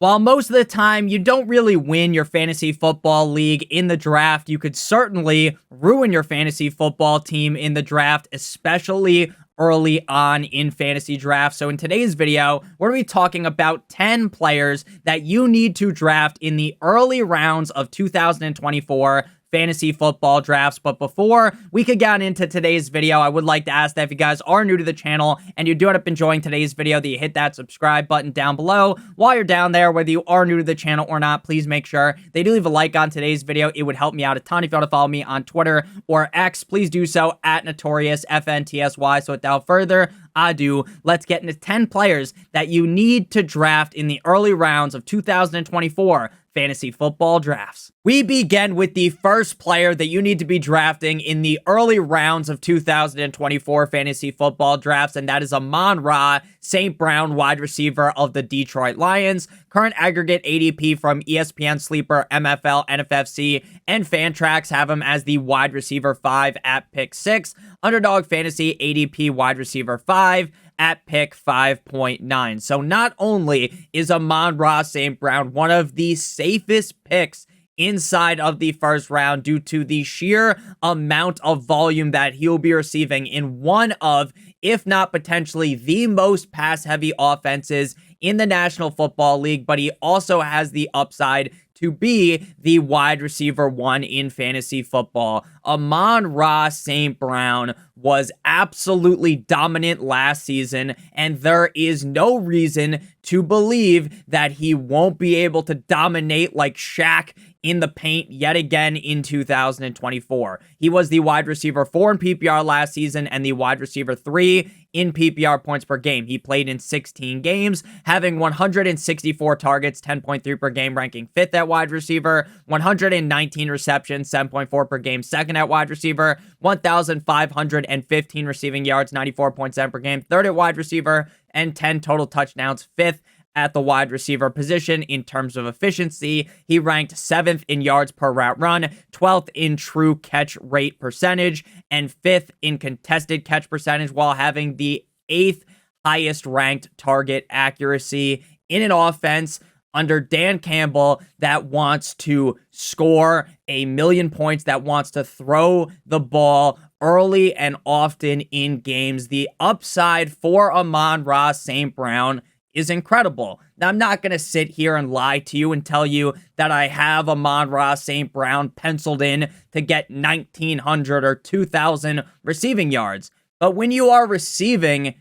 While most of the time you don't really win your fantasy football league in the draft, you could certainly ruin your fantasy football team in the draft, especially early on in fantasy drafts. So in today's video, we're going to be talking about 10 players that you need to draft in the early rounds of 2024 fantasy football drafts. But before we could get into today's video, I would like to ask that if you guys are new to the channel and you do end up enjoying today's video, that you hit that subscribe button down below. While you're down there, whether you are new to the channel or not, please make sure that you do leave a like on today's video. It would help me out a ton. If you want to follow me on Twitter or X, please do so at NotoriousFantasy. So without further ado, let's get into 10 players that you need to draft in the early rounds of 2024 fantasy football drafts. We begin with the first player that you need to be drafting in the early rounds of 2024 fantasy football drafts, and that is Amon-Ra, St. Brown, wide receiver of the Detroit Lions. Current aggregate ADP from ESPN Sleeper, MFL, NFFC, and Fantrax have him as the wide receiver 5 at pick 6. Underdog Fantasy ADP wide receiver 5 at pick 5.9. So not only is Amon-Ra St. Brown one of the safest picks inside of the first round due to the sheer amount of volume that he'll be receiving in one of, if not potentially the most pass-heavy offenses in the National Football League, but he also has the upside to be the wide receiver 1 in fantasy football. Amon-Ra St. Brown was absolutely dominant last season, and there is no reason to believe that he won't be able to dominate like Shaq in the paint yet again in 2024. He was the wide receiver 4 in PPR last season and the wide receiver 3 in PPR points per game. He played in 16 games, having 164 targets, 10.3 per game, ranking 5th at wide receiver, 119 receptions, 7.4 per game, 2nd at wide receiver, 1,515 receiving yards, 94.7 per game, 3rd at wide receiver, and 10 total touchdowns, 5th at the wide receiver position. In terms of efficiency, he ranked 7th in yards per route run, 12th in true catch rate percentage, and 5th in contested catch percentage, while having the 8th highest ranked target accuracy in an offense under Dan Campbell that wants to score a million points, that wants to throw the ball early and often in games. The upside for Amon-Ra St. Brown is incredible. Now, I'm not going to sit here and lie to you and tell you that I have Amon-Ra St. Brown penciled in to get 1,900 or 2,000 receiving yards. But when you are receiving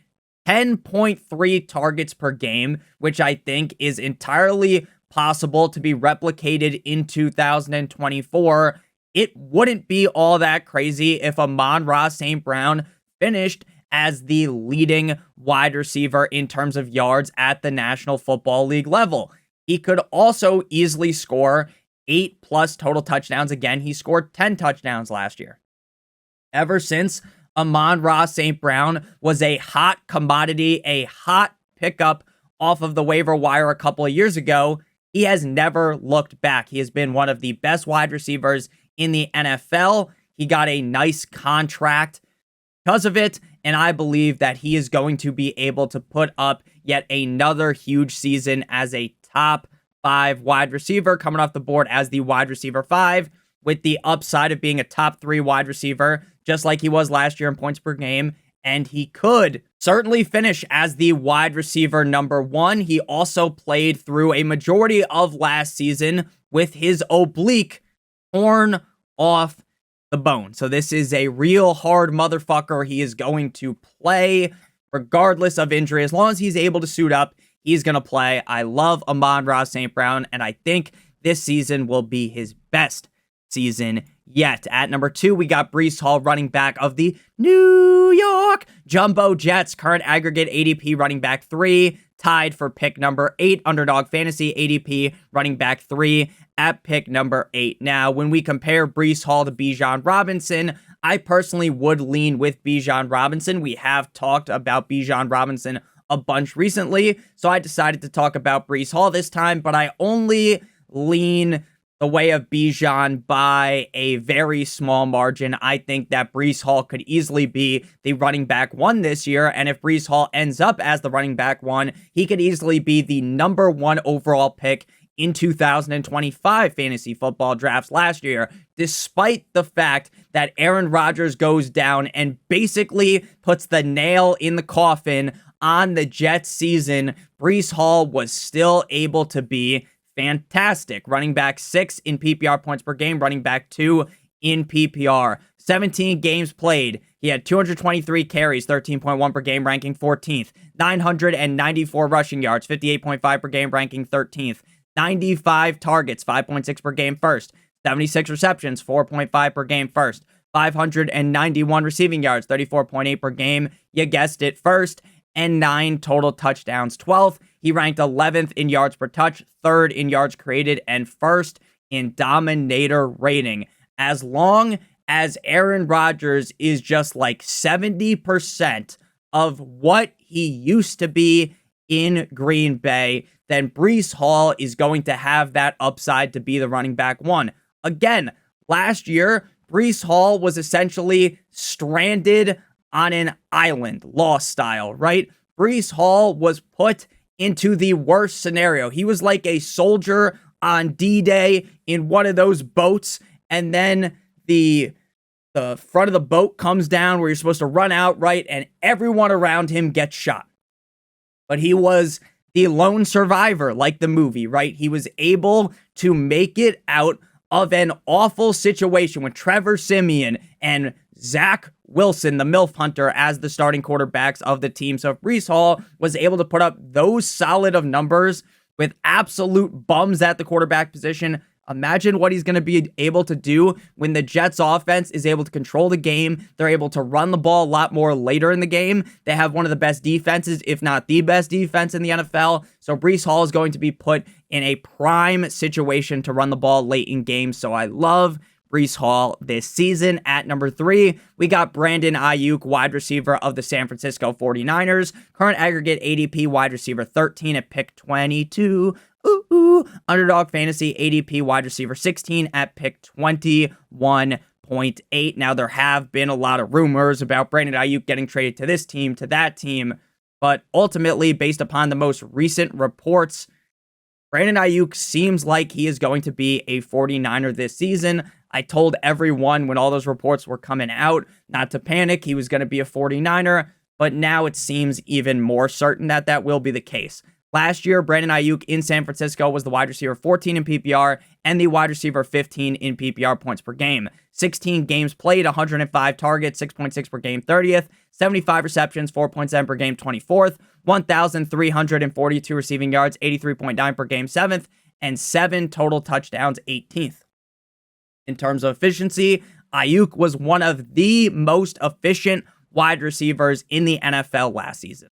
10.3 targets per game, which I think is entirely possible to be replicated in 2024, it wouldn't be all that crazy if Amon-Ra St. Brown finished as the leading wide receiver in terms of yards at the National Football League level. He could also easily score 8+ total touchdowns. Again, he scored 10 touchdowns last year. Ever since Amon-Ra St. Brown was a hot commodity, a hot pickup off of the waiver wire a couple of years ago, he has never looked back. He has been one of the best wide receivers in the NFL. He got a nice contract because of it, and I believe that he is going to be able to put up yet another huge season as a top 5 wide receiver, coming off the board as the wide receiver 5, with the upside of being a top 3 wide receiver, just like he was last year in points per game. And he could certainly finish as the wide receiver number 1. He also played through a majority of last season with his oblique torn off the bone. So this is a real hard motherfucker. He is going to play regardless of injury. As long as he's able to suit up, he's going to play. I love Amon-Ra St. Brown, and I think this season will be his best season yet. At number 2, we got Breece Hall, running back of the New York Jumbo Jets. Current aggregate ADP running back 3, tied for pick number 8. Underdog Fantasy ADP running back 3 at pick number 8. Now, when we compare Breece Hall to Bijan Robinson, I personally would lean with Bijan Robinson. We have talked about Bijan Robinson a bunch recently, so I decided to talk about Breece Hall this time, but I only lean the way of Bijan by a very small margin. I think that Breece Hall could easily be the running back one this year. And if Breece Hall ends up as the running back one, he could easily be the number one overall pick in 2025 fantasy football drafts last year, despite the fact that Aaron Rodgers goes down and basically puts the nail in the coffin on the Jets season. Breece Hall was still able to be fantastic. Running back 6 in PPR points per game, running back 2 in PPR. 17 games played. He had 223 carries, 13.1 per game, ranking 14th. 994 rushing yards, 58.5 per game, ranking 13th. 95 targets, 5.6 per game, first. 76 receptions, 4.5 per game, first. 591 receiving yards, 34.8 per game. You guessed it, first. And 9 total touchdowns, 12th. He ranked 11th in yards per touch, 3rd in yards created, and 1st in dominator rating. As long as Aaron Rodgers is just like 70% of what he used to be in Green Bay, then Breece Hall is going to have that upside to be the running back one. Again, last year, Breece Hall was essentially stranded on an island, Lost style, right? Breece Hall was put into the worst scenario. He was like a soldier on D-Day in one of those boats, and then the front of the boat comes down where you're supposed to run out, right? And everyone around him gets shot. But he was the lone survivor, like the movie, right? He was able to make it out of an awful situation with Trevor Siemian and Zach Wilson, the MILF Hunter, as the starting quarterbacks of the team. So if Breece Hall was able to put up those solid of numbers with absolute bums at the quarterback position, imagine what he's going to be able to do when the Jets offense is able to control the game. They're able to run the ball a lot more later in the game. They have one of the best defenses, if not the best defense in the NFL. So Breece Hall is going to be put in a prime situation to run the ball late in games. So I love Breece Hall this season. At number 3, we got Brandon Aiyuk, wide receiver of the San Francisco 49ers. Current aggregate ADP wide receiver 13 at pick 22. Underdog Fantasy ADP wide receiver 16 at pick 21.8. Now, there have been a lot of rumors about Brandon Aiyuk getting traded to this team, to that team, but ultimately, based upon the most recent reports, Brandon Aiyuk seems like he is going to be a 49er this season. I told everyone when all those reports were coming out not to panic. He was going to be a 49er, but now it seems even more certain that that will be the case. Last year, Brandon Aiyuk in San Francisco was the wide receiver 14 in PPR and the wide receiver 15 in PPR points per game. 16 games played, 105 targets, 6.6 per game, 30th. 75 receptions, 4.7 per game, 24th. 1,342 receiving yards, 83.9 per game, 7th. And 7 total touchdowns, 18th. In terms of efficiency, Aiyuk was one of the most efficient wide receivers in the NFL last season.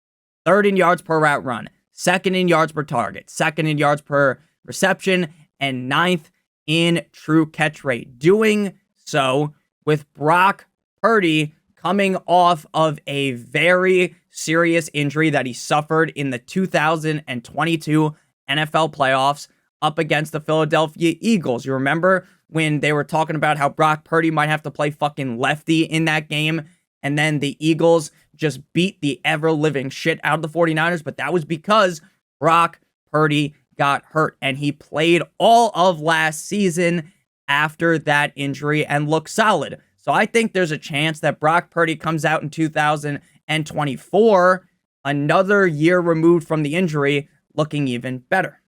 3rd in yards per route run, 2nd in yards per target, 2nd in yards per reception, and 9th in true catch rate. Doing so with Brock Purdy coming off of a very serious injury that he suffered in the 2022 NFL playoffs up against the Philadelphia Eagles. You remember when they were talking about how Brock Purdy might have to play fucking lefty in that game, and then the Eagles just beat the ever-living shit out of the 49ers, but that was because Brock Purdy got hurt, and he played all of last season after that injury and looked solid. So I think there's a chance that Brock Purdy comes out in 2024, another year removed from the injury, looking even better.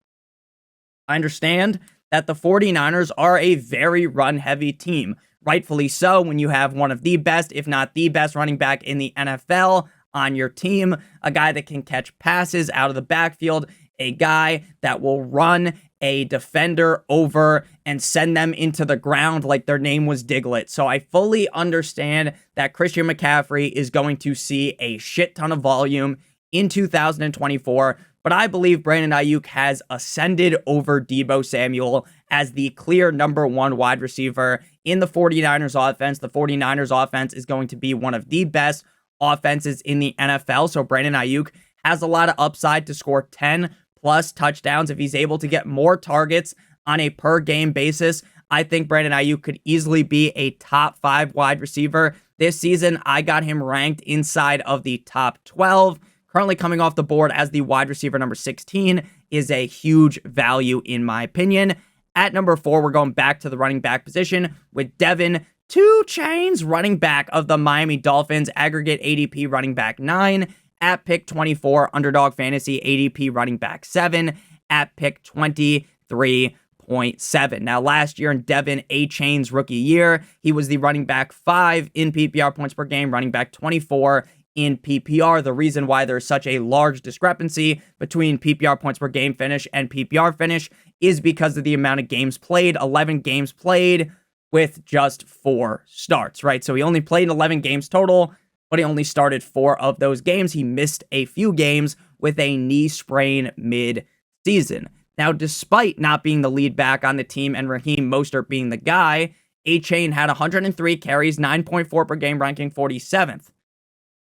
I understand that the 49ers are a very run-heavy team. Rightfully so, when you have one of the best, if not the best running back in the NFL on your team, a guy that can catch passes out of the backfield, a guy that will run a defender over and send them into the ground like their name was Diglett. So I fully understand that Christian McCaffrey is going to see a shit ton of volume in 2024, but I believe Brandon Aiyuk has ascended over Deebo Samuel as the clear number 1 wide receiver in the 49ers offense. The 49ers offense is going to be one of the best offenses in the NFL, so Brandon Aiyuk has a lot of upside to score 10 plus touchdowns if he's able to get more targets on a per game basis, I think Brandon Aiyuk could easily be a top 5 wide receiver this season. I got him ranked inside of the top 12. Currently coming off the board as the wide receiver number 16 is a huge value in my opinion. At number 4, we're going back to the running back position with Devin Two Chains, running back of the Miami Dolphins, aggregate ADP running back 9. At pick 24, Underdog Fantasy ADP running back 7. At pick 23.7. Now, last year in Devin Achane's rookie year, he was the running back 5 in PPR points per game, running back 24 in PPR. The reason why there's such a large discrepancy between PPR points per game finish and PPR finish is because of the amount of games played. 11 games played with just 4 starts, right? So he only played 11 games total, but he only started 4 of those games. He missed a few games with a knee sprain mid-season. Now, despite not being the lead back on the team and Raheem Mostert being the guy, Achane had 103 carries, 9.4 per game, ranking 47th,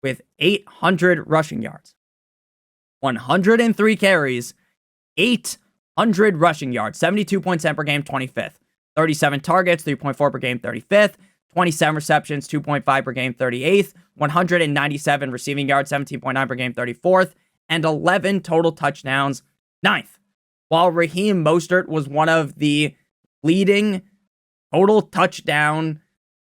with 800 rushing yards. 103 carries, 800 rushing yards, 72.7 per game, 25th. 37 targets, 3.4 per game, 35th. 27 receptions, 2.5 per game, 38th. 197 receiving yards, 17.9 per game, 34th. And 11 total touchdowns, 9th. While Raheem Mostert was one of the leading total touchdown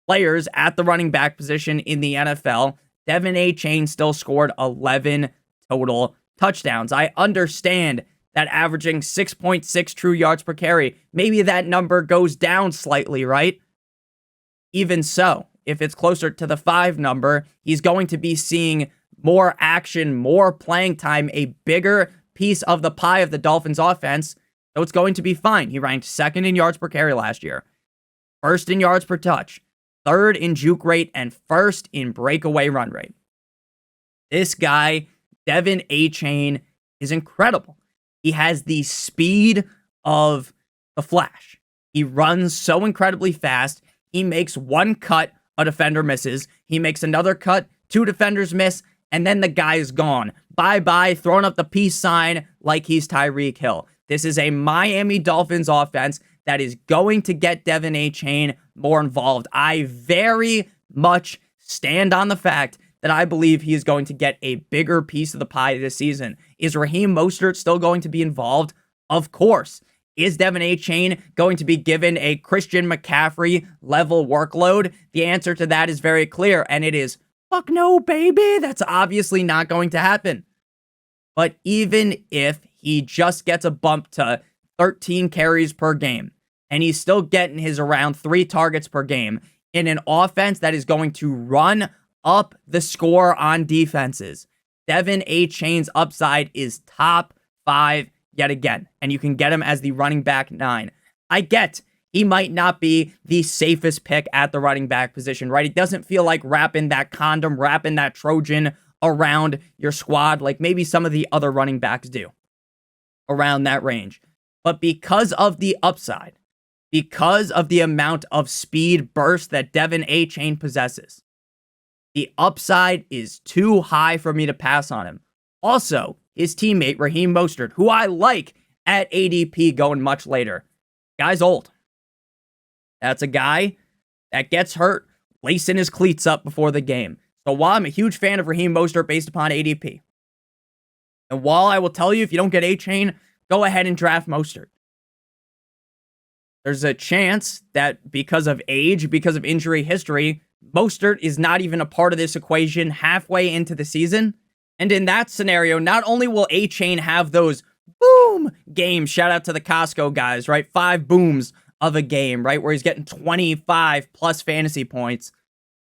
players at the running back position in the NFL, Devin Achane still scored 11 total touchdowns. I understand that averaging 6.6 true yards per carry, maybe that number goes down slightly, right? Even so, if it's closer to the 5 number, he's going to be seeing more action, more playing time, a bigger piece of the pie of the Dolphins offense, so it's going to be fine. He ranked 2nd in yards per carry last year, 1st in yards per touch, 3rd in juke rate, and 1st in breakaway run rate. This guy, Devin Achane, is incredible. He has the speed of the Flash. He runs so incredibly fast. He makes one cut, a defender misses. He makes another cut, 2 defenders miss, and then the guy is gone. Bye-bye, throwing up the peace sign like he's Tyreek Hill. This is a Miami Dolphins offense that is going to get Devin Achane more involved. I very much stand on the fact that I believe he is going to get a bigger piece of the pie this season. Is Raheem Mostert still going to be involved? Of course. Is Devin Achane going to be given a Christian McCaffrey level workload? The answer to that is very clear, and it is, fuck no, baby. That's obviously not going to happen. But even if he just gets a bump to 13 carries per game, and he's still getting his around 3 targets per game in an offense that is going to run up the score on defenses, Devin Achane's upside is top 5 yet again, and you can get him as the running back 9. I get he might not be the safest pick at the running back position, right? It doesn't feel like wrapping that condom, wrapping that Trojan around your squad like maybe some of the other running backs do around that range. But because of the upside, because of the amount of speed burst that Devin Achane possesses, the upside is too high for me to pass on him. Also, his teammate, Raheem Mostert, who I like at ADP going much later. Guy's old. That's a guy that gets hurt lacing his cleats up before the game. So while I'm a huge fan of Raheem Mostert based upon ADP, and while I will tell you if you don't get Achane, go ahead and draft Mostert, there's a chance that because of age, because of injury history, Mostert is not even a part of this equation halfway into the season. And in that scenario, not only will Achane have those boom games, shout out to the Costco guys, right? 5 booms of a game, right? Where he's getting 25 plus fantasy points.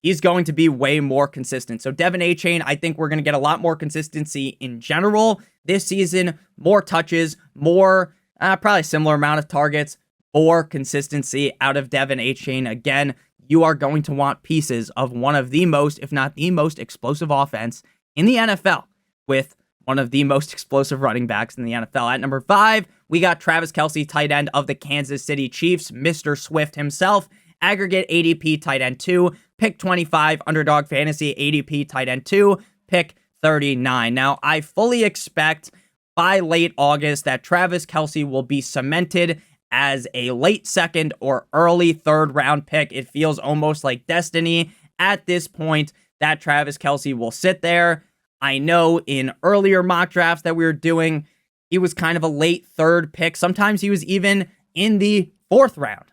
He's going to be way more consistent. So Devin Achane, I think we're going to get a lot more consistency in general this season. More touches, more, probably similar amount of targets, more consistency out of Devin Achane. Again, you are going to want pieces of one of the most, if not the most explosive offense in the NFL with one of the most explosive running backs in the NFL. At number 5, we got Travis Kelce, tight end of the Kansas City Chiefs, Mr. Swift himself. Aggregate ADP, tight end 2. Pick 25, Underdog Fantasy, ADP, tight end 2. Pick 39. Now, I fully expect by late August that Travis Kelce will be cemented as a late second or early third round pick. It feels almost like destiny at this point that Travis Kelce will sit there. I know in earlier mock drafts that we were doing, he was kind of a late third pick. Sometimes he was even in the fourth round.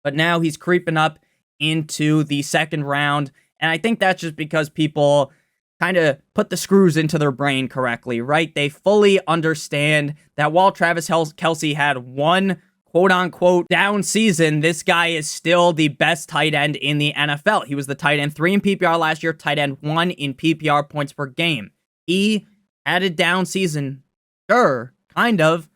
But now he's creeping up into the second round. And I think that's just because people kind of put the screws into their brain correctly, right? They fully understand that while Travis Kelce had one quote-unquote down season, this guy is still the best tight end in the NFL. He was the tight end 3 in PPR last year, tight end 1 in PPR points per game. He had a down season, sure, kind of,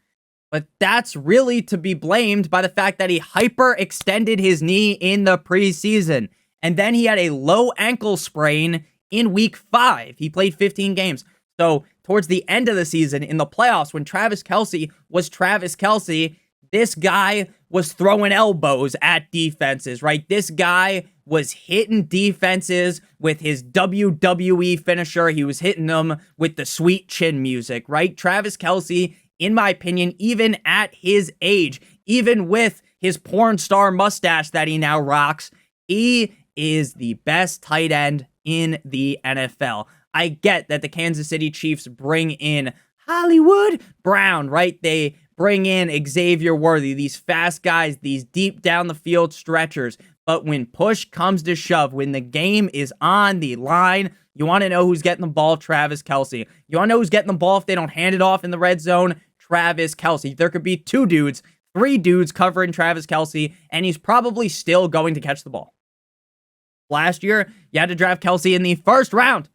but that's really to be blamed by the fact that he hyperextended his knee in the preseason. And then he had a low ankle sprain in week 5. He played 15 games. So towards the end of the season, in the playoffs, when Travis Kelce was Travis Kelce, this guy was throwing elbows at defenses, right? This guy was hitting defenses with his WWE finisher. He was hitting them with the sweet chin music, right? Travis Kelce, in my opinion, even at his age, even with his porn star mustache that he now rocks, he is the best tight end in the NFL. I get that the Kansas City Chiefs bring in Hollywood Brown, right? They bring in Xavier Worthy, these fast guys, these deep down the field stretchers. But when push comes to shove, when the game is on the line, you want to know who's getting the ball? Travis Kelce. You want to know who's getting the ball if they don't hand it off in the red zone? Travis Kelce. There could be 2 dudes, 3 dudes covering Travis Kelce, and he's probably still going to catch the ball. Last year, you had to draft Kelce in the first round.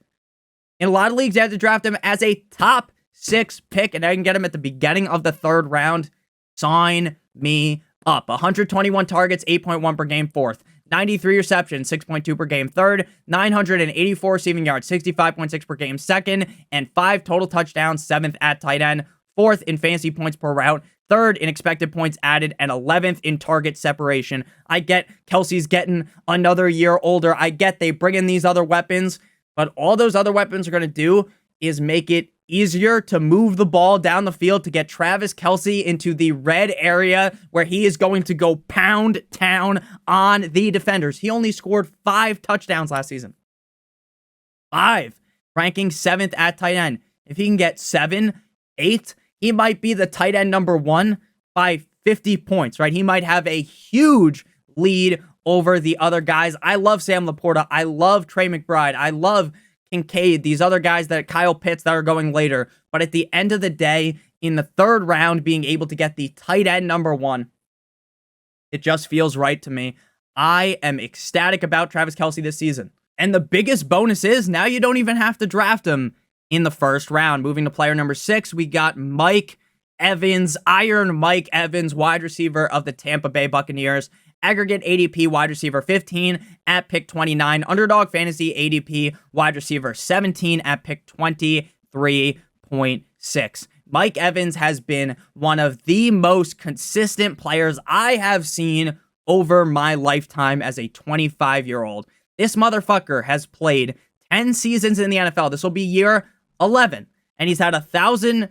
In a lot of leagues, you had to draft him as a top 6 pick, and I can get him at the beginning of the third round. Sign me up. 121 targets, 8.1 per game, 4th. 93 receptions, 6.2 per game, 3rd. 984 receiving yards, 65.6 per game, 2nd. And 5 total touchdowns, 7th at tight end, 4th in fantasy points per route, 3rd in expected points added, and 11th in target separation. I get Kelce's getting another year older. I get they bring in these other weapons, but all those other weapons are going to do is make it easier to move the ball down the field to get Travis Kelce into the red area where he is going to go pound town on the defenders. He only scored 5 touchdowns last season. 5, ranking 7th at tight end. If he can get 7, 8, he might be the tight end number 1 by 50 points, right? He might have a huge lead over the other guys. I love Sam Laporta. I love Trey McBride. I love Kincaid, these other guys that Kyle Pitts that are going later. But at the end of the day, in the third round, being able to get the tight end number 1, it just feels right to me. I am ecstatic about Travis Kelce this season. And the biggest bonus is now you don't even have to draft him in the first round. Moving to player number 6, we got Mike Evans, Iron Mike Evans, wide receiver of the Tampa Bay Buccaneers. Aggregate ADP wide receiver 15 at pick 29. Underdog fantasy ADP wide receiver 17 at pick 23.6. Mike Evans has been one of the most consistent players I have seen over my lifetime as a 25-year-old. This motherfucker has played 10 seasons in the NFL. This will be year 11. And he's had 1,000+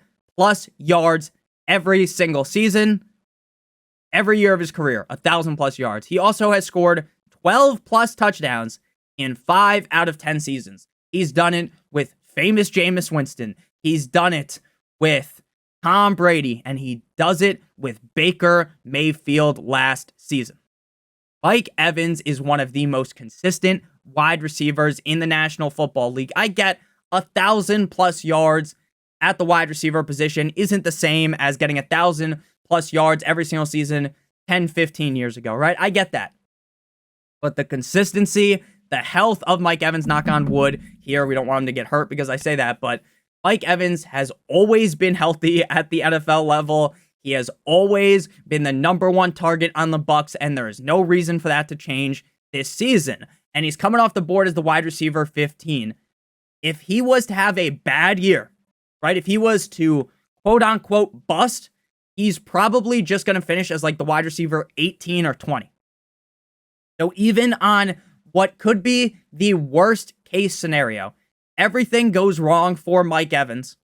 yards every single season. Every year of his career, 1,000+ yards. He also has scored 12+ touchdowns in 5 out of 10 seasons. He's done it with famous Jameis Winston. He's done it with Tom Brady, and he does it with Baker Mayfield last season. Mike Evans is one of the most consistent wide receivers in the National Football League. I get 1,000+ yards at the wide receiver position isn't the same as getting 1,000+ yards every single season 10, 15 years ago, right? I get that. But the consistency, the health of Mike Evans, knock on wood here, we don't want him to get hurt because I say that, but Mike Evans has always been healthy at the NFL level. He has always been the number 1 target on the Bucs, and there is no reason for that to change this season. And he's coming off the board as the wide receiver 15. If he was to have a bad year, right? If he was to quote unquote bust, he's probably just going to finish as like the wide receiver 18 or 20. So even on what could be the worst case scenario, everything goes wrong for Mike Evans,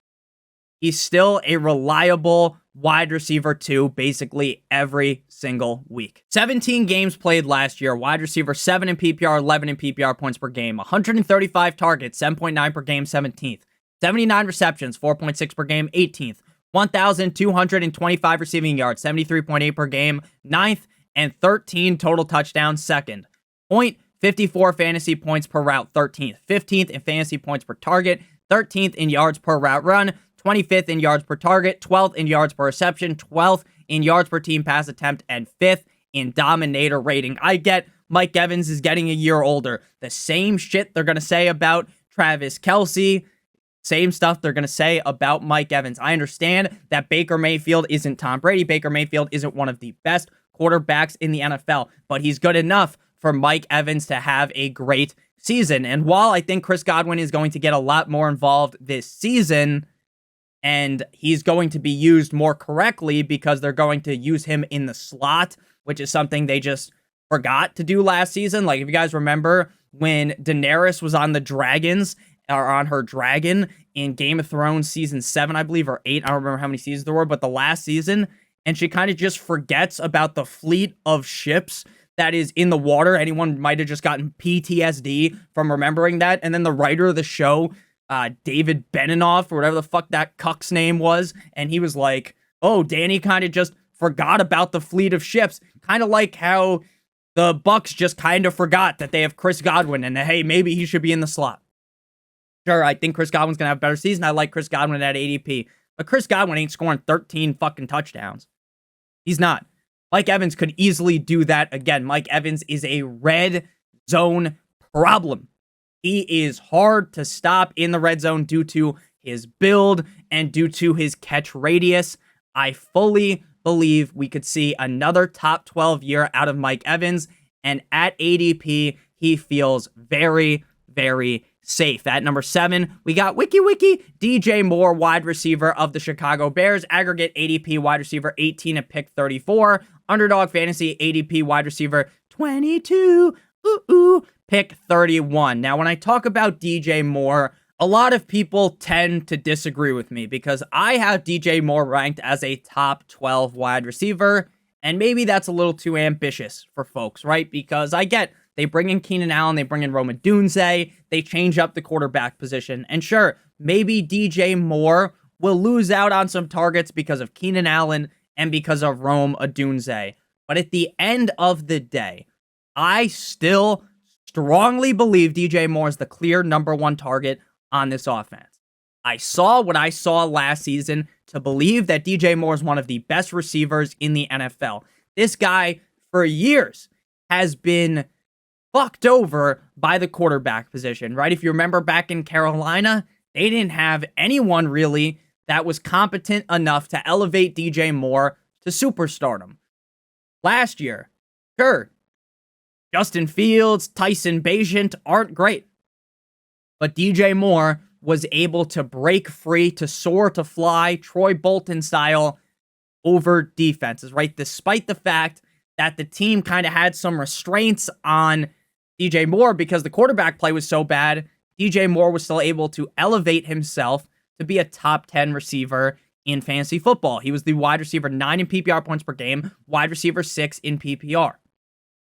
he's still a reliable wide receiver 2 basically every single week. 17 games played last year, wide receiver 7 in PPR, 11 in PPR points per game, 135 targets, 7.9 per game, 17th, 79 receptions, 4.6 per game, 18th, 1,225 receiving yards, 73.8 per game, 9th, and 13 total touchdowns, 2nd. 0.54 fantasy points per route, 13th. 15th in fantasy points per target, 13th in yards per route run, 25th in yards per target, 12th in yards per reception, 12th in yards per team pass attempt, and 5th in dominator rating. I get Mike Evans is getting a year older. The same shit they're going to say about Travis Kelce, same stuff they're going to say about Mike Evans. I understand that Baker Mayfield isn't Tom Brady. Baker Mayfield isn't one of the best quarterbacks in the NFL, but he's good enough for Mike Evans to have a great season. And while I think Chris Godwin is going to get a lot more involved this season, and he's going to be used more correctly because they're going to use him in the slot, which is something they just forgot to do last season. Like, if you guys remember when Daenerys was on the dragons, or on her dragon in Game of Thrones season 7, I believe, or 8. I don't remember how many seasons there were, but the last season, and she kind of just forgets about the fleet of ships that is in the water. Anyone might have just gotten PTSD from remembering that. And then the writer of the show, David Benioff, or whatever the fuck that cuck's name was, and he was like, oh, Danny kind of just forgot about the fleet of ships. Kind of like how the Bucs just kind of forgot that they have Chris Godwin, and hey, maybe he should be in the slot. Sure, I think Chris Godwin's going to have a better season. I like Chris Godwin at ADP. But Chris Godwin ain't scoring 13 fucking touchdowns. He's not. Mike Evans could easily do that again. Mike Evans is a red zone problem. He is hard to stop in the red zone due to his build and due to his catch radius. I fully believe we could see another top 12 year out of Mike Evans. And at ADP, he feels very, very safe. At number 7, we got Wiki DJ Moore, wide receiver of the Chicago Bears. Aggregate ADP wide receiver 18 at pick 34. Underdog fantasy ADP wide receiver 22. Pick 31. Now, when I talk about DJ Moore, a lot of people tend to disagree with me because I have DJ Moore ranked as a top 12 wide receiver, and maybe that's a little too ambitious for folks, right? Because I get they bring in Keenan Allen, they bring in Rome Odunze, they change up the quarterback position. And sure, maybe DJ Moore will lose out on some targets because of Keenan Allen and because of Rome Odunze. But at the end of the day, I still strongly believe DJ Moore is the clear number 1 target on this offense. I saw what I saw last season to believe that DJ Moore is one of the best receivers in the NFL. This guy, for years, has been fucked over by the quarterback position, right? If you remember back in Carolina, they didn't have anyone really that was competent enough to elevate DJ Moore to superstardom. Last year, sure, Justin Fields, Tyson Bagent aren't great, but DJ Moore was able to break free, to soar, to fly, Troy Bolton style over defenses, right? Despite the fact that the team kind of had some restraints on DJ Moore because the quarterback play was so bad, DJ Moore was still able to elevate himself to be a top 10 receiver in fantasy football. He was the wide receiver 9 in PPR points per game, wide receiver 6 in PPR.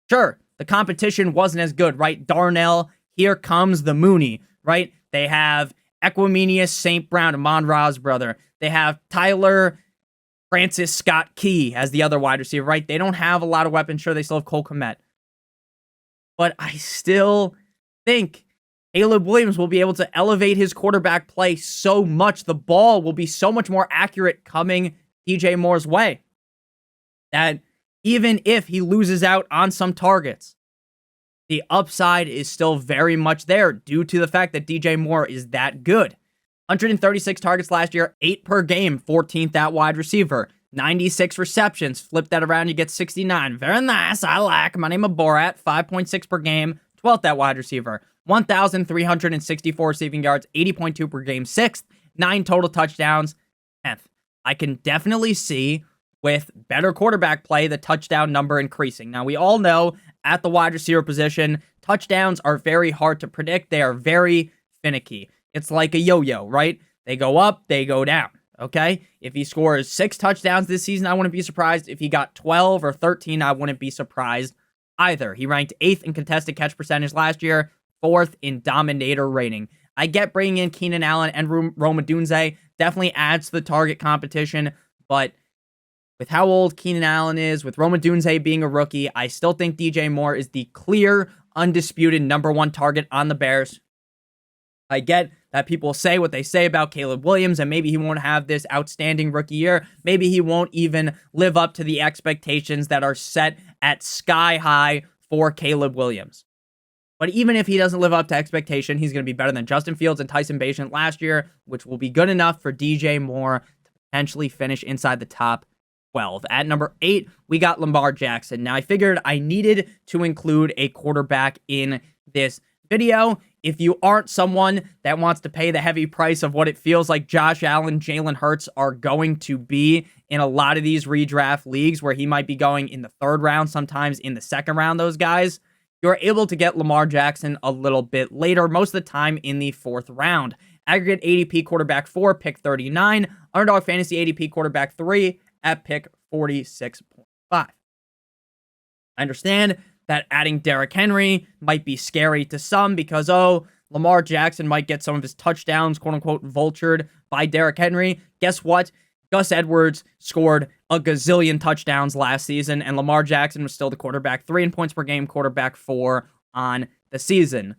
Sure, the competition wasn't as good, right? Darnell, here comes the Mooney, right? They have Equimenius St. Brown, Amon-Ra's brother. They have Tyler Francis Scott Key as the other wide receiver, right? They don't have a lot of weapons. Sure, they still have Cole Kmet. But I still think Caleb Williams will be able to elevate his quarterback play so much. The ball will be so much more accurate coming DJ Moore's way that even if he loses out on some targets, the upside is still very much there due to the fact that DJ Moore is that good. 136 targets last year, 8 per game, 14th at wide receiver. 96 receptions. Flip that around, you get 69. Very nice. I like. My name is Borat. 5.6 per game. 12th at wide receiver. 1,364 receiving yards. 80.2 per game. 6th. 9 total touchdowns. 10th. I can definitely see with better quarterback play the touchdown number increasing. Now, we all know at the wide receiver position, touchdowns are very hard to predict. They are very finicky. It's like a yo-yo, right? They go up, they go down. okay? If he scores 6 touchdowns this season, I wouldn't be surprised. If he got 12 or 13, I wouldn't be surprised either. He ranked 8th in contested catch percentage last year, 4th in dominator rating. I get bringing in Keenan Allen and Rome Odunze definitely adds to the target competition, but with how old Keenan Allen is, with Rome Odunze being a rookie, I still think DJ Moore is the clear, undisputed #1 target on the Bears. I get that people say what they say about Caleb Williams, and maybe he won't have this outstanding rookie year. Maybe he won't even live up to the expectations that are set at sky high for Caleb Williams. But even if he doesn't live up to expectation, he's going to be better than Justin Fields and Tyson Bagent last year, which will be good enough for DJ Moore to potentially finish inside the top 12. At number 8, we got Lamar Jackson. Now, I figured I needed to include a quarterback in this video. If you aren't someone that wants to pay the heavy price of what it feels like Josh Allen, Jalen Hurts are going to be in a lot of these redraft leagues where he might be going in the 3rd round, sometimes in the 2nd round, those guys, you're able to get Lamar Jackson a little bit later, most of the time in the 4th round. Aggregate ADP quarterback 4, pick 39. Underdog Fantasy ADP quarterback 3 at pick 46.5. I understand that adding Derrick Henry might be scary to some because, Lamar Jackson might get some of his touchdowns, quote-unquote, vultured by Derrick Henry. Guess what? Gus Edwards scored a gazillion touchdowns last season, and Lamar Jackson was still the quarterback 3 in points per game, quarterback 4 on the season.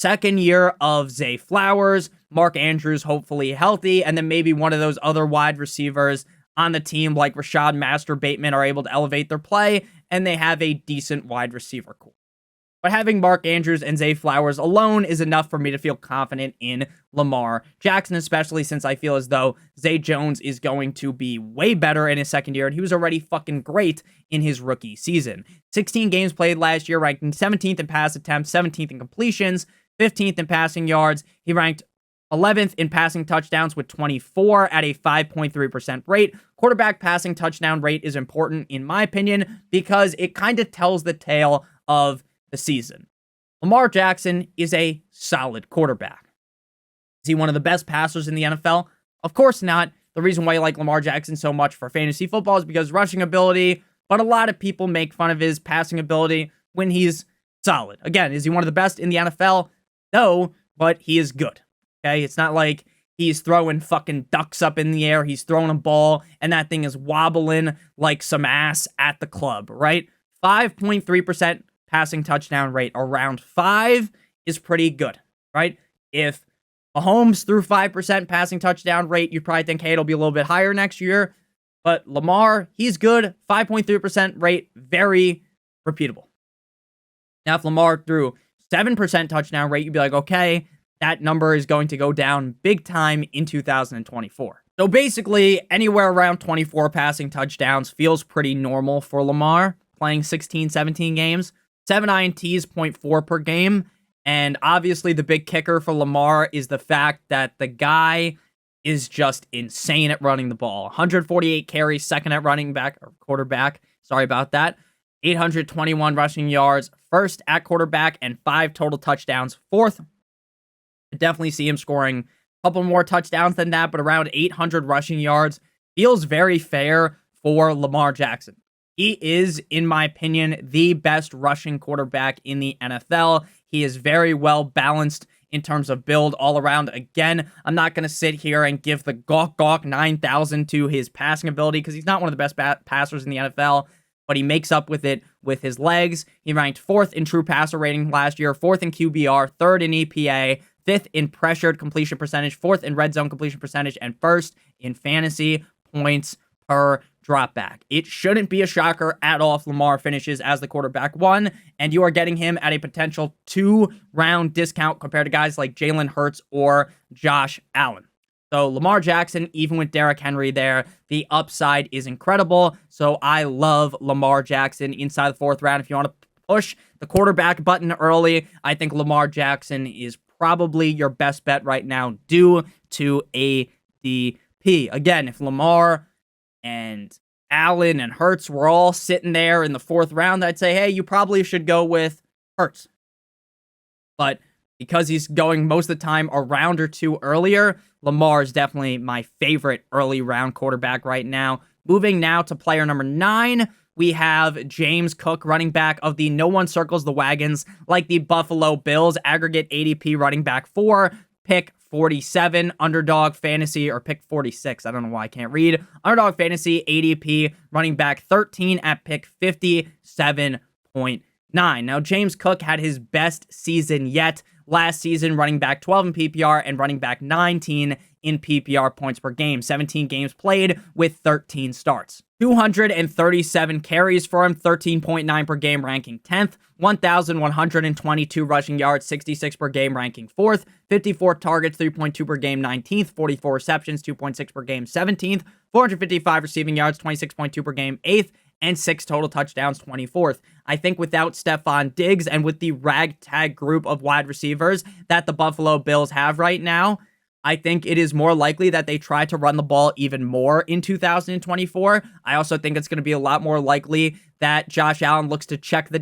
2nd year of Zay Flowers, Mark Andrews hopefully healthy, and then maybe one of those other wide receivers on the team like Rashad Master Bateman are able to elevate their play, and they have a decent wide receiver core. But having Mark Andrews and Zay Flowers alone is enough for me to feel confident in Lamar Jackson, especially since I feel as though Zay Jones is going to be way better in his 2nd year, and he was already fucking great in his rookie season. 16 games played last year, ranking 17th in pass attempts, 17th in completions, 15th in passing yards. He ranked 11th in passing touchdowns with 24 at a 5.3% rate. Quarterback passing touchdown rate is important, in my opinion, because it kind of tells the tale of the season. Lamar Jackson is a solid quarterback. Is he one of the best passers in the NFL? Of course not. The reason why you like Lamar Jackson so much for fantasy football is because rushing ability, but a lot of people make fun of his passing ability when he's solid. Again, is he one of the best in the NFL? No, but he is good. Okay, it's not like he's throwing fucking ducks up in the air. He's throwing a ball, and that thing is wobbling like some ass at the club, right? 5.3% passing touchdown rate. Around 5 is pretty good, right? If Mahomes threw 5% passing touchdown rate, you'd probably think, hey, it'll be a little bit higher next year. But Lamar, he's good. 5.3% rate, very repeatable. Now, if Lamar threw 7% touchdown rate, you'd be like, okay, that number is going to go down big time in 2024. So basically, anywhere around 24 passing touchdowns feels pretty normal for Lamar, playing 16, 17 games. 7 INTs, 0.4 per game. And obviously, the big kicker for Lamar is the fact that the guy is just insane at running the ball. 148 carries, 2nd at running back, or quarterback. Sorry about that. 821 rushing yards, 1st at quarterback, and 5 total touchdowns, 4th. I definitely see him scoring a couple more touchdowns than that, but around 800 rushing yards feels very fair for Lamar Jackson. He is, in my opinion, the best rushing quarterback in the NFL. He is very well balanced in terms of build all around. Again, I'm not going to sit here and give the gawk 9,000 to his passing ability because he's not one of the best passers in the NFL, but he makes up with it with his legs. He ranked 4th in true passer rating last year, 4th in QBR, 3rd in EPA, 5th in pressured completion percentage, 4th in red zone completion percentage, and 1st in fantasy points per dropback. It shouldn't be a shocker at all if Lamar finishes as the quarterback 1, and you are getting him at a potential 2-round discount compared to guys like Jalen Hurts or Josh Allen. So Lamar Jackson, even with Derrick Henry there, the upside is incredible. So I love Lamar Jackson inside the 4th round. If you want to push the quarterback button early, I think Lamar Jackson is probably your best bet right now due to ADP. Again, if Lamar and Allen and Hurts were all sitting there in the 4th round, I'd say, hey, you probably should go with Hurts. But because he's going most of the time a round or two earlier, Lamar is definitely my favorite early round quarterback right now. Moving now to player number 9, we have James Cook, running back of the no one circles the wagons like the Buffalo Bills, aggregate ADP running back 4, pick 47, underdog fantasy, or pick 46. I don't know why I can't read. Underdog fantasy ADP running back 13 at pick 57.9. Now, James Cook had his best season yet last season, running back 12 in PPR and running back 19 in PPR points per game. 17 games played with 13 starts. 237 carries for him, 13.9 per game, ranking 10th. 1,122 rushing yards, 66 per game, ranking 4th. 54 targets, 3.2 per game, 19th. 44 receptions, 2.6 per game, 17th. 455 receiving yards, 26.2 per game, 8th. And 6 total touchdowns, 24th. I think without Stephon Diggs and with the ragtag group of wide receivers that the Buffalo Bills have right now, I think it is more likely that they try to run the ball even more in 2024. I also think it's going to be a lot more likely that Josh Allen looks to check the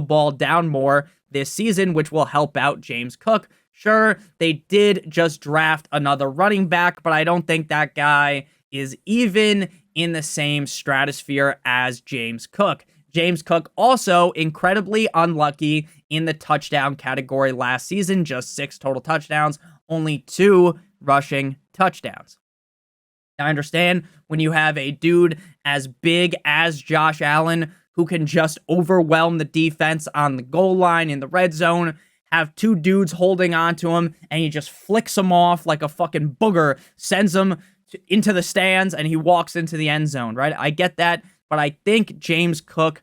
ball down more this season, which will help out James Cook. Sure, they did just draft another running back, but I don't think that guy is even in the same stratosphere as James Cook. James Cook also incredibly unlucky in the touchdown category last season, just 6 total touchdowns, only 2 rushing touchdowns. I understand when you have a dude as big as Josh Allen who can just overwhelm the defense on the goal line in the red zone, have 2 dudes holding on to him, and he just flicks them off like a fucking booger, sends them into the stands, and he walks into the end zone, right? I get that, but I think James Cook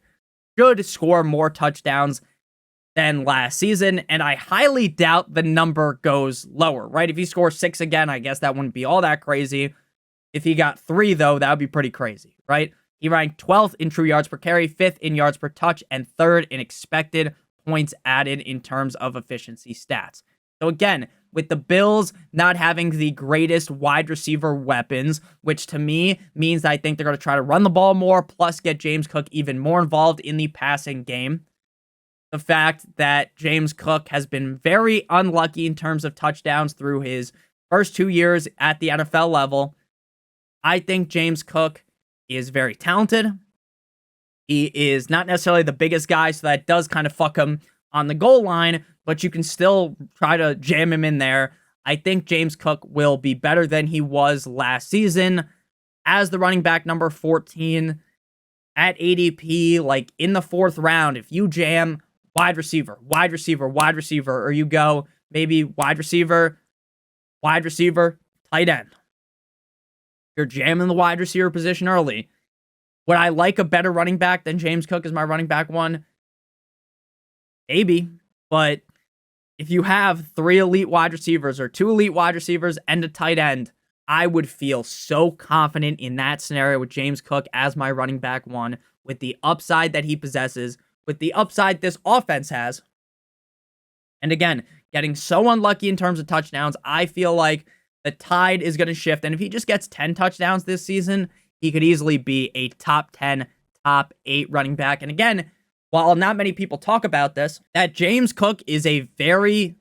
should score more touchdowns than last season, and I highly doubt the number goes lower, right? If he scores 6 again, I guess that wouldn't be all that crazy. If he got 3, though, that would be pretty crazy, right? He ranked 12th in true yards per carry, 5th in yards per touch, and 3rd in expected points added in terms of efficiency stats. So again, with the Bills not having the greatest wide receiver weapons, which to me means I think they're going to try to run the ball more, plus get James Cook even more involved in the passing game. The fact that James Cook has been very unlucky in terms of touchdowns through his first 2 years at the NFL level, I think James Cook is very talented. He is not necessarily the biggest guy, so that does kind of fuck him on the goal line, but you can still try to jam him in there. I think James Cook will be better than he was last season as the running back number 14 at ADP, like in the 4th round. If you jam wide receiver, or you go maybe wide receiver, tight end. You're jamming the wide receiver position early. Would I like a better running back than James Cook as my running back 1? Maybe, but if you have 3 elite wide receivers or 2 elite wide receivers and a tight end, I would feel so confident in that scenario with James Cook as my running back 1, with the upside that he possesses, with the upside this offense has. And again, getting so unlucky in terms of touchdowns, I feel like the tide is going to shift. And if he just gets 10 touchdowns this season, he could easily be a top 10, top 8 running back. And again, while not many people talk about this, that James Cook is a very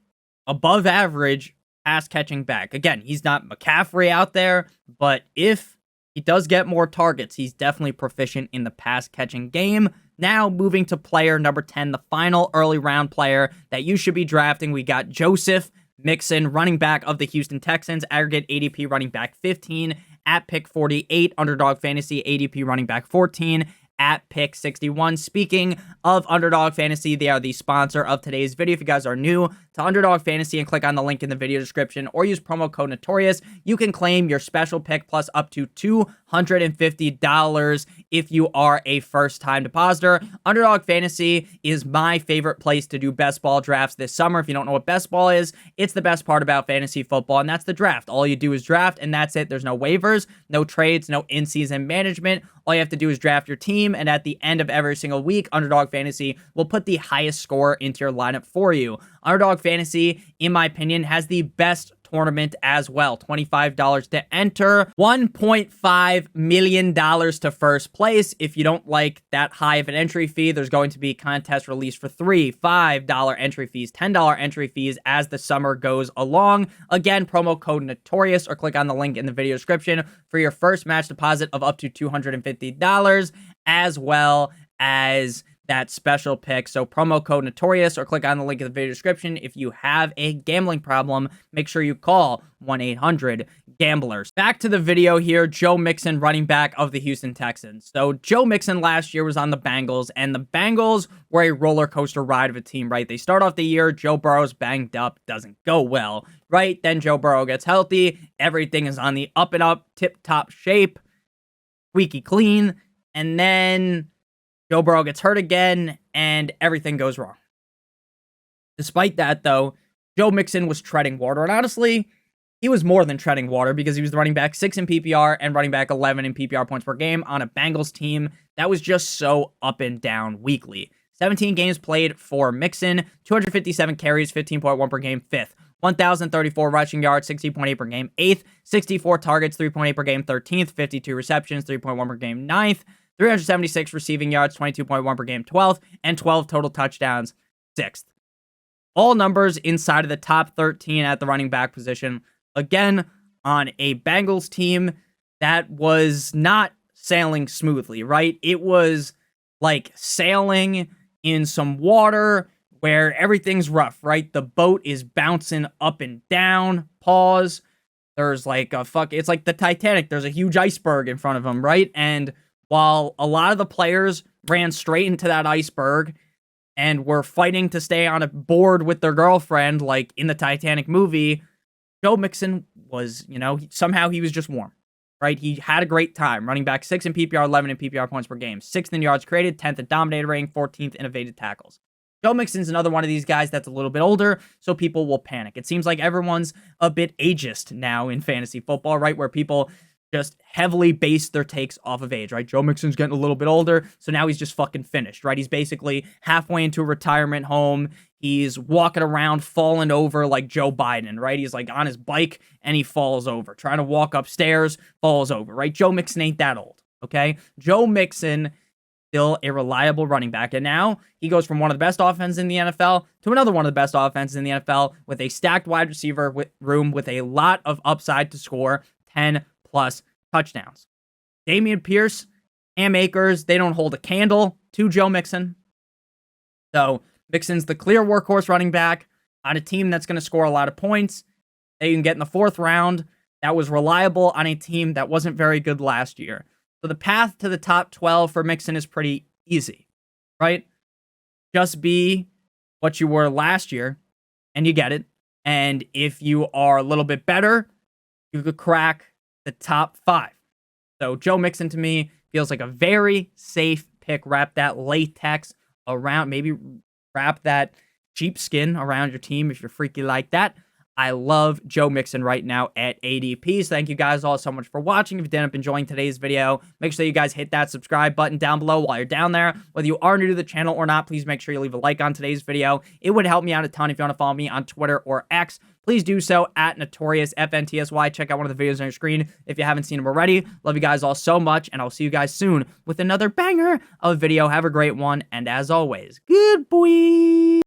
above average pass catching back. Again, he's not McCaffrey out there, but if he does get more targets, he's definitely proficient in the pass catching game. Now moving to player number 10, the final early round player that you should be drafting. We got Joseph Mixon, running back of the Houston Texans, aggregate ADP running back 15 at pick 48, underdog fantasy ADP running back 14 at pick 61. Speaking of Underdog Fantasy, they are the sponsor of today's video. If you guys are new to Underdog Fantasy and click on the link in the video description or use promo code Notorious, you can claim your special pick plus up to $250 if you are a first-time depositor. Underdog Fantasy is my favorite place to do best ball drafts this summer. If you don't know what best ball is, it's the best part about fantasy football, and that's the draft. All you do is draft, and that's it. There's no waivers, no trades, no in-season management. All you have to do is draft your team, and at the end of every single week, Underdog Fantasy will put the highest score into your lineup for you. Underdog Fantasy, in my opinion, has the best tournament as well. $25 to enter, $1.5 million to first place. If you don't like that high of an entry fee, there's going to be contest release for $3, $5 entry fees, $10 entry fees as the summer goes along. Again, promo code Notorious, or click on the link in the video description for your first match deposit of up to $250, as well as that special pick. So promo code Notorious, or click on the link in the video description. If you have a gambling problem, make sure you call 1-800-GAMBLERS. Back to the video here. Joe Mixon, running back of the Houston Texans. So Joe Mixon last year was on the Bengals, and the Bengals were a roller coaster ride of a team, right? They start off the year, Joe Burrow's banged up, doesn't go well, right? Then Joe Burrow gets healthy, everything is on the up and up, tip-top shape, squeaky clean, and then Joe Burrow gets hurt again, and everything goes wrong. Despite that, though, Joe Mixon was treading water, and honestly, he was more than treading water because he was running back 6 in PPR and running back 11 in PPR points per game on a Bengals team that was just so up and down weekly. 17 games played for Mixon, 257 carries, 15.1 per game, 5th. 1,034 rushing yards, 60.8 per game, 8th. 64 targets, 3.8 per game, 13th. 52 receptions, 3.1 per game, 9th. 376 receiving yards, 22.1 per game, 12th, and 12 total touchdowns, 6th. All numbers inside of the top 13 at the running back position. Again, on a Bengals team that was not sailing smoothly, right? It was like sailing in some water where everything's rough, right? The boat is bouncing up and down. Pause. There's like it's like the Titanic. There's a huge iceberg in front of them, right? And while a lot of the players ran straight into that iceberg and were fighting to stay on a board with their girlfriend, like in the Titanic movie, Joe Mixon was, somehow he was just warm, right? He had a great time. Running back 6 in PPR, 11 in PPR points per game, 6th in yards created, 10th in dominator rating, 14th in evaded tackles. Joe Mixon's another one of these guys that's a little bit older, so people will panic. It seems like everyone's a bit ageist now in fantasy football, right? Where people just heavily base their takes off of age, right? Joe Mixon's getting a little bit older, so now he's just fucking finished, right? He's basically halfway into a retirement home. He's walking around falling over like Joe Biden, right? He's like on his bike and he falls over. Trying to walk upstairs, falls over, right? Joe Mixon ain't that old, okay? Joe Mixon, still a reliable running back, and now he goes from one of the best offenses in the NFL to another one of the best offenses in the NFL with a stacked wide receiver room with a lot of upside to score 10 plus touchdowns. Dameon Pierce, Cam Akers, they don't hold a candle to Joe Mixon. So Mixon's the clear workhorse running back on a team that's going to score a lot of points that you can get in the 4th round. That was reliable on a team that wasn't very good last year. So the path to the top 12 for Mixon is pretty easy, right? Just be what you were last year, and you get it. And if you are a little bit better, you could crack the top 5. So Joe Mixon to me feels like a very safe pick. Wrap that latex around, maybe wrap that sheepskin around your team if you're freaky like that. I love Joe Mixon right now at ADP. So thank you guys all so much for watching. If you ended up enjoying today's video, make sure you guys hit that subscribe button down below while you're down there. Whether you are new to the channel or not, please make sure you leave a like on today's video. It would help me out a ton. If you want to follow me on Twitter or X, please do so at NotoriousFNTSY. Check out one of the videos on your screen if you haven't seen them already. Love you guys all so much, and I'll see you guys soon with another banger of a video. Have a great one, and as always, good boy.